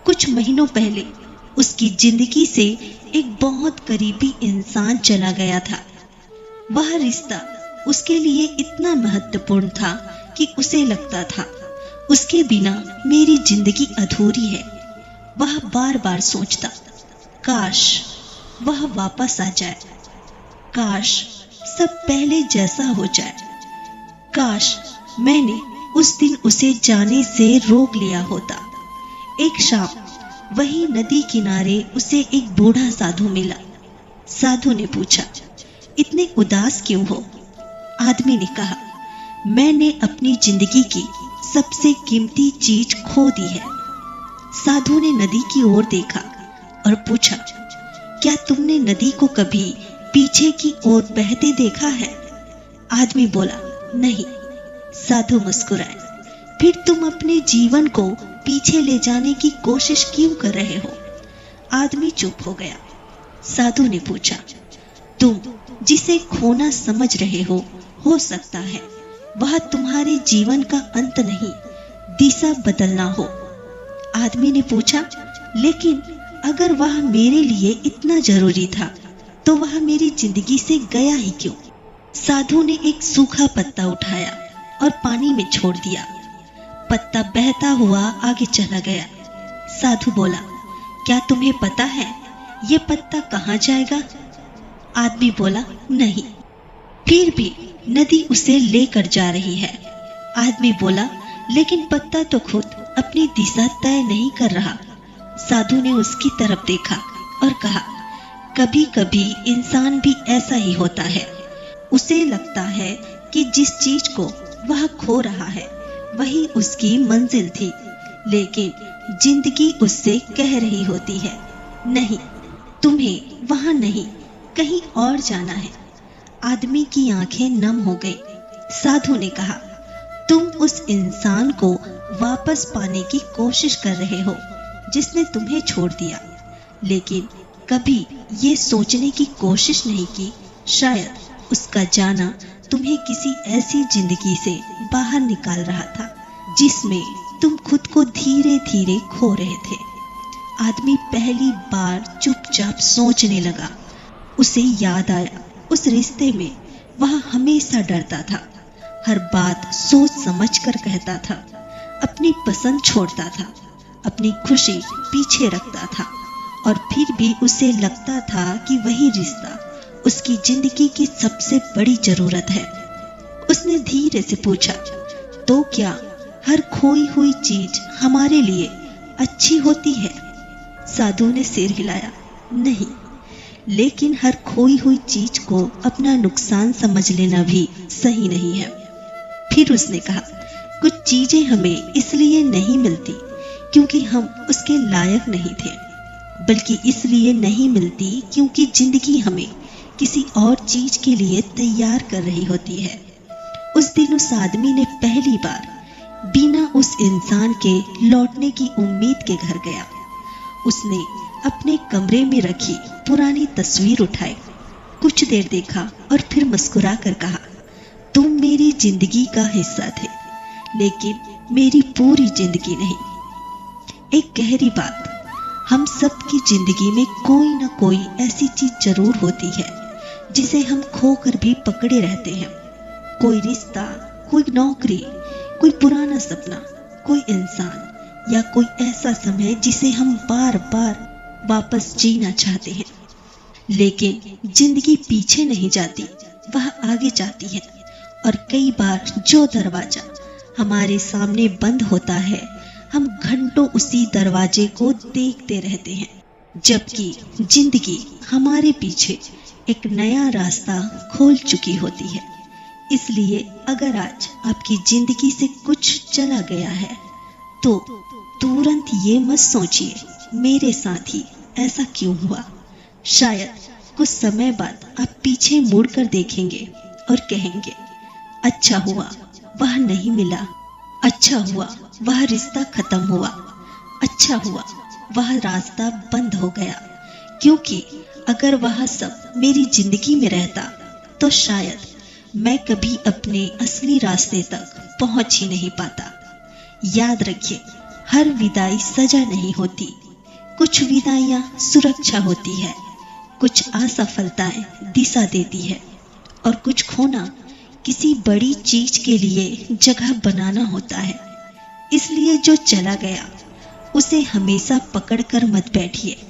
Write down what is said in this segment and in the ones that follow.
कुछ महीनों पहले उसकी जिंदगी से एक बहुत करीबी इंसान चला गया था। वह रिश्ता उसके लिए इतना महत्वपूर्ण था कि उसे लगता था उसके बिना मेरी जिंदगी अधूरी है। वह बार बार सोचता, काश वह वापस आ जाए, काश सब पहले जैसा हो जाए, काश मैंने उस दिन उसे जाने से रोक लिया होता। एक शाम वही नदी किनारे उसे एक बूढ़ा साधु मिला। साधु ने पूछा, इतने उदास क्यों हो? आदमी ने कहा, मैंने अपनी जिंदगी की सबसे कीमती चीज खो दी है। साधु ने नदी की ओर देखा और पूछा, क्या तुमने नदी को कभी पीछे की ओर बहते देखा है? आदमी बोला, नहीं। साधु मुस्कुराए, फिर तुम अपने जीवन को पीछे ले जाने की कोशिश क्यों कर रहे हो? आदमी चुप हो गया। साधु ने पूछा, तुम जिसे खोना समझ रहे हो सकता है वह तुम्हारे जीवन का अंत नहीं, दिशा बदलना हो। आदमी ने पूछा, लेकिन अगर वह मेरे लिए इतना जरूरी था तो वह मेरी जिंदगी से गया ही क्यों? साधु ने एक सूखा पत्ता उठाया और पानी में छोड़ दिया। पत्ता बहता हुआ आगे चला गया। साधु बोला, क्या तुम्हें पता है ये पत्ता कहाँ जाएगा? आदमी बोला, नहीं। फिर भी नदी उसे लेकर जा रही है। आदमी बोला, लेकिन पत्ता तो खुद अपनी दिशा तय नहीं कर रहा। साधु ने उसकी तरफ देखा और कहा, कभी कभी इंसान भी ऐसा ही होता है। उसे लगता है कि जिस चीज को वह खो रहा है वही उसकी मंजिल थी, लेकिन जिंदगी उससे कह रही होती है, नहीं, तुम्हें वहां नहीं, कहीं और जाना है। आदमी की आंखें नम हो गई। साधु ने कहा, तुम उस इंसान को वापस पाने की कोशिश कर रहे हो जिसने तुम्हें छोड़ दिया, लेकिन कभी ये सोचने की कोशिश नहीं की शायद उसका जाना तुम्हें किसी ऐसी जिंदगी से बाहर निकाल रहा था जिसमें तुम खुद को धीरे धीरे खो रहे थे। आदमी पहली बार चुपचाप सोचने लगा। उसे याद आया, उस रिश्ते में वह हमेशा डरता था, हर बात सोच समझ कर कहता था, अपनी पसंद छोड़ता था, अपनी खुशी पीछे रखता था, और फिर भी उसे लगता था कि वही रिश्ता उसकी जिंदगी की सबसे बड़ी जरूरत है। उसने धीरे से पूछा, तो क्या हर खोई हुई चीज हमारे लिए अच्छी होती है? साधु ने सिर हिलाया, नहीं, लेकिन हर खोई हुई चीज को अपना नुकसान समझ लेना भी सही नहीं है। फिर उसने कहा, कुछ चीजें हमें इसलिए नहीं मिलती क्योंकि हम उसके लायक नहीं थे, बल्कि इसलिए नहीं मिलती क्योंकि जिंदगी हमें किसी और चीज के लिए तैयार कर रही होती है। उस दिन उस आदमी ने पहली बार बिना उस इंसान के लौटने की उम्मीद के घर गया। उसने अपने कमरे में रखी पुरानी तस्वीर उठाई, कुछ देर देखा और फिर मुस्कुरा कर कहा, तुम मेरी जिंदगी का हिस्सा थे, लेकिन मेरी पूरी जिंदगी नहीं। एक गहरी बात, हम सब की जिंदगी में कोई ना कोई ऐसी चीज जरूर होती है जिसे हम खोकर भी पकड़े रहते हैं। कोई रिश्ता, कोई नौकरी, कोई पुराना सपना, कोई इंसान या कोई ऐसा समय जिसे हम बार बार वापस जीना चाहते हैं। लेकिन जिंदगी पीछे नहीं जाती, वह आगे जाती है, और कई बार जो दरवाजा हमारे सामने बंद होता है हम घंटों उसी दरवाजे को देखते रहते हैं, जबकि जिंदगी हमारे पीछे एक नया रास्ता खोल चुकी होती है। इसलिए अगर आज आपकी जिंदगी से कुछ चला गया है तो तुरंत ये मत सोचिए मेरे साथ ही ऐसा क्यों हुआ। शायद कुछ समय बाद आप पीछे मुड़कर देखेंगे और कहेंगे, अच्छा हुआ वह नहीं मिला, अच्छा हुआ वह रिश्ता खत्म हुआ, अच्छा हुआ वह रास्ता बंद हो गया, क्योंकि अगर वह सब मेरी जिंदगी में रहता तो शायद मैं कभी अपने असली रास्ते तक पहुंच ही नहीं पाता। याद रखिए, हर विदाई सजा नहीं होती, कुछ विदाइयां सुरक्षा होती है, कुछ असफलताएं दिशा देती है और कुछ खोना किसी बड़ी चीज के लिए जगह बनाना होता है। इसलिए जो चला गया उसे हमेशा पकड़कर मत बैठिए।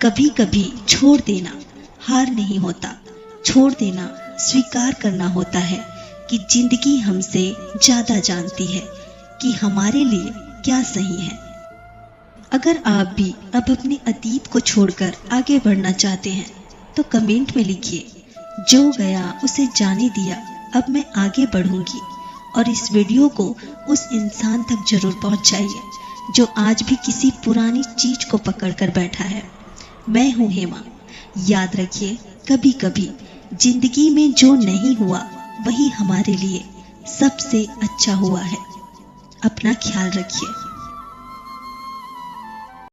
कभी कभी छोड़ देना हार नहीं होता, छोड़ देना स्वीकार करना होता है कि जिंदगी हमसे ज्यादा जानती है कि हमारे लिए क्या सही है। अगर आप भी अब अपने अतीत को छोड़कर आगे बढ़ना चाहते हैं तो कमेंट में लिखिए, जो गया उसे जाने दिया, अब मैं आगे बढ़ूंगी। और इस वीडियो को उस इंसान तक जरूर पहुंचाइए जो आज भी किसी पुरानी चीज को पकड़कर बैठा है। मैं हूं हेमा। याद रखिए, कभी कभी जिंदगी में जो नहीं हुआ वही हमारे लिए सबसे अच्छा हुआ है। अपना ख्याल रखिए।